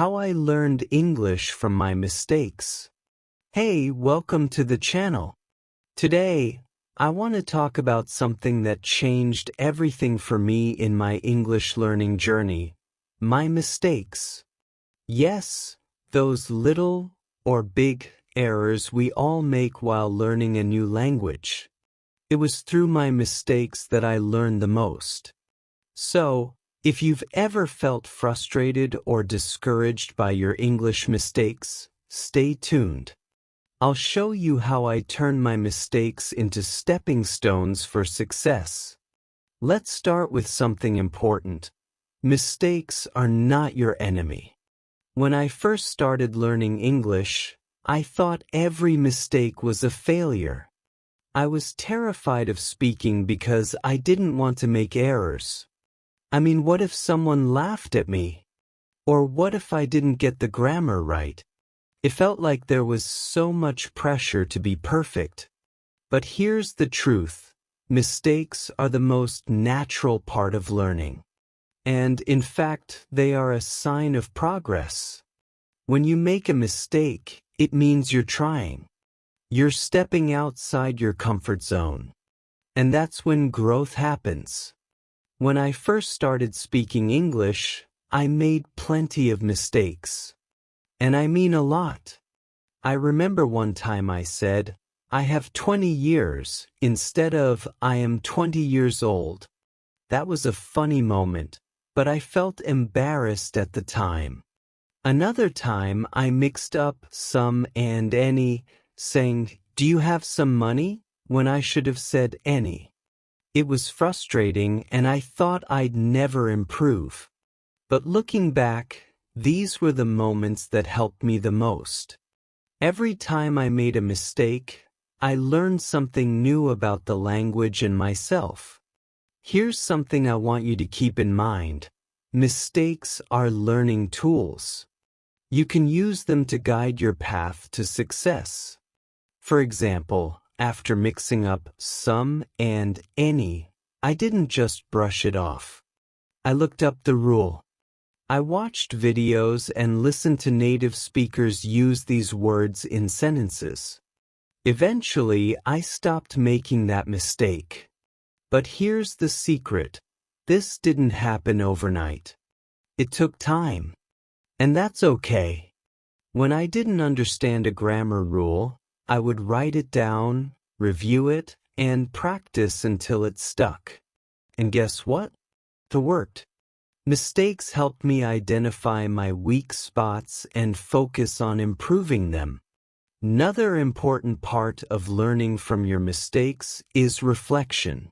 how I learned English from my mistakes. Hey, welcome to the channel. Today, I want to talk about something that changed everything for me in my English learning journey: my mistakes. Yes, those little or big errors we all make while learning a new language. It was through my mistakes that I learned the most. So, if you've ever felt frustrated or discouraged by your English mistakes, stay tuned. I'll show you how I turned my mistakes into stepping stones for success. Let's start with something important. Mistakes are not your enemy. When I first started learning English, I thought every mistake was a failure. I was terrified of speaking because I didn't want to make errors. I mean, what if someone laughed at me? Or what if I didn't get the grammar right? It felt like there was so much pressure to be perfect. But here's the truth: mistakes are the most natural part of learning. And in fact, they are a sign of progress. When you make a mistake, it means you're trying. You're stepping outside your comfort zone. And that's when growth happens. When I first started speaking English, I made plenty of mistakes. And I mean a lot. I remember one time I said, "I have 20 years," instead of "I am 20 years old." That was a funny moment, but I felt embarrassed at the time. Another time I mixed up some and any, saying, "Do you have some money?" when I should have said any. It was frustrating and I thought I'd never improve. But looking back, these were the moments that helped me the most. Every time I made a mistake, I learned something new about the language and myself. Here's something I want you to keep in mind. Mistakes are learning tools. You can use them to guide your path to success. For example, after mixing up some and any, I didn't just brush it off. I looked up the rule. I watched videos and listened to native speakers use these words in sentences. Eventually, I stopped making that mistake. But here's the secret: this didn't happen overnight. It took time. And that's okay. When I didn't understand a grammar rule, I would write it down, review it, and practice until it stuck. And guess what? It worked. Mistakes helped me identify my weak spots and focus on improving them. Another important part of learning from your mistakes is reflection.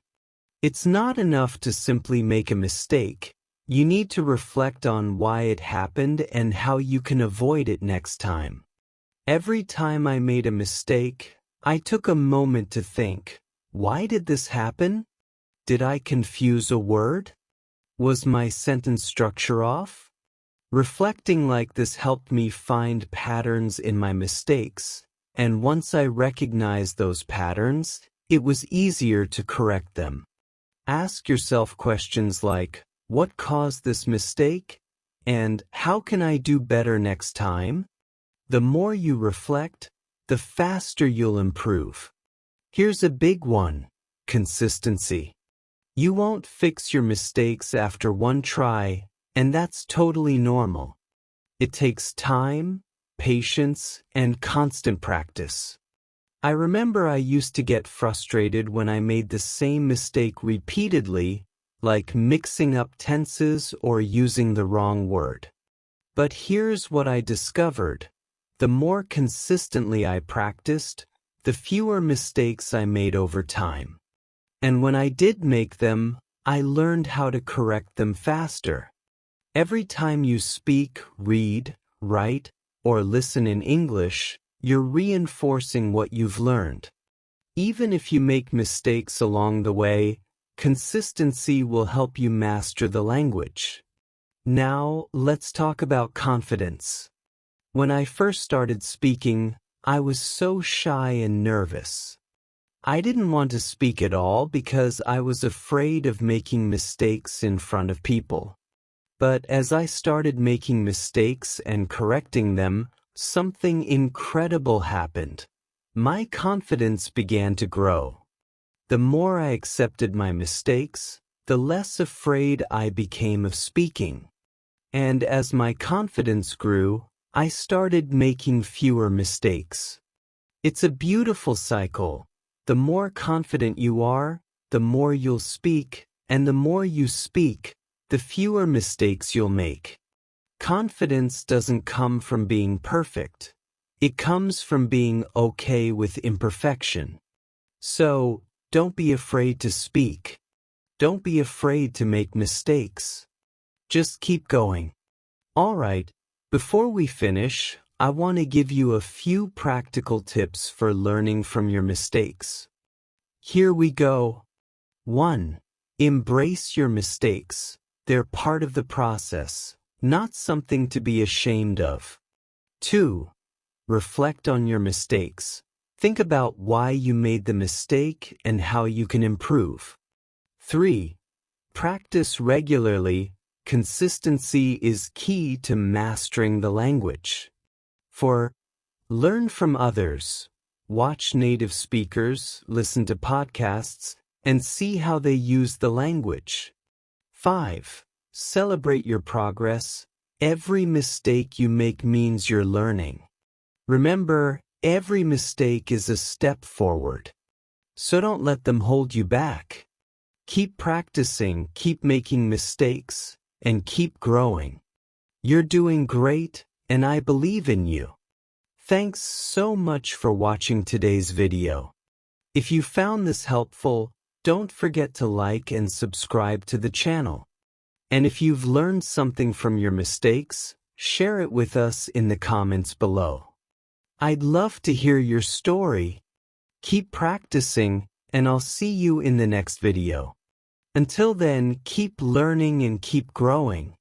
It's not enough to simply make a mistake. You need to reflect on why it happened and how you can avoid it next time. Every time I made a mistake, I took a moment to think, why did this happen? Did I confuse a word? Was my sentence structure off? Reflecting like this helped me find patterns in my mistakes, and once I recognized those patterns, it was easier to correct them. Ask yourself questions like, what caused this mistake? And how can I do better next time? The more you reflect, the faster you'll improve. Here's a big one: consistency. You won't fix your mistakes after one try, and that's totally normal. It takes time, patience, and constant practice. I remember I used to get frustrated when I made the same mistake repeatedly, like mixing up tenses or using the wrong word. But here's what I discovered: the more consistently I practiced, the fewer mistakes I made over time. And when I did make them, I learned how to correct them faster. Every time you speak, read, write, or listen in English, you're reinforcing what you've learned. Even if you make mistakes along the way, consistency will help you master the language. Now, let's talk about confidence. When I first started speaking, I was so shy and nervous. I didn't want to speak at all because I was afraid of making mistakes in front of people. But as I started making mistakes and correcting them, something incredible happened. My confidence began to grow. The more I accepted my mistakes, the less afraid I became of speaking. And as my confidence grew, I started making fewer mistakes. It's a beautiful cycle. The more confident you are, the more you'll speak, and the more you speak, the fewer mistakes you'll make. Confidence doesn't come from being perfect. It comes from being okay with imperfection. So, don't be afraid to speak. Don't be afraid to make mistakes. Just keep going. Alright, before we finish, I want to give you a few practical tips for learning from your mistakes. Here we go. 1. Embrace your mistakes. They're part of the process, not something to be ashamed of. 2. Reflect on your mistakes. Think about why you made the mistake and how you can improve. 3. Practice regularly. Consistency is key to mastering the language. 4. Learn from others. Watch native speakers, listen to podcasts, and see how they use the language. 5. Celebrate your progress. Every mistake you make means you're learning. Remember, every mistake is a step forward. So don't let them hold you back. Keep practicing, keep making mistakes, and keep growing. You're doing great, and I believe in you. Thanks so much for watching today's video. If you found this helpful, don't forget to like and subscribe to the channel. And if you've learned something from your mistakes, share it with us in the comments below. I'd love to hear your story. Keep practicing, and I'll see you in the next video. Until then, keep learning and keep growing.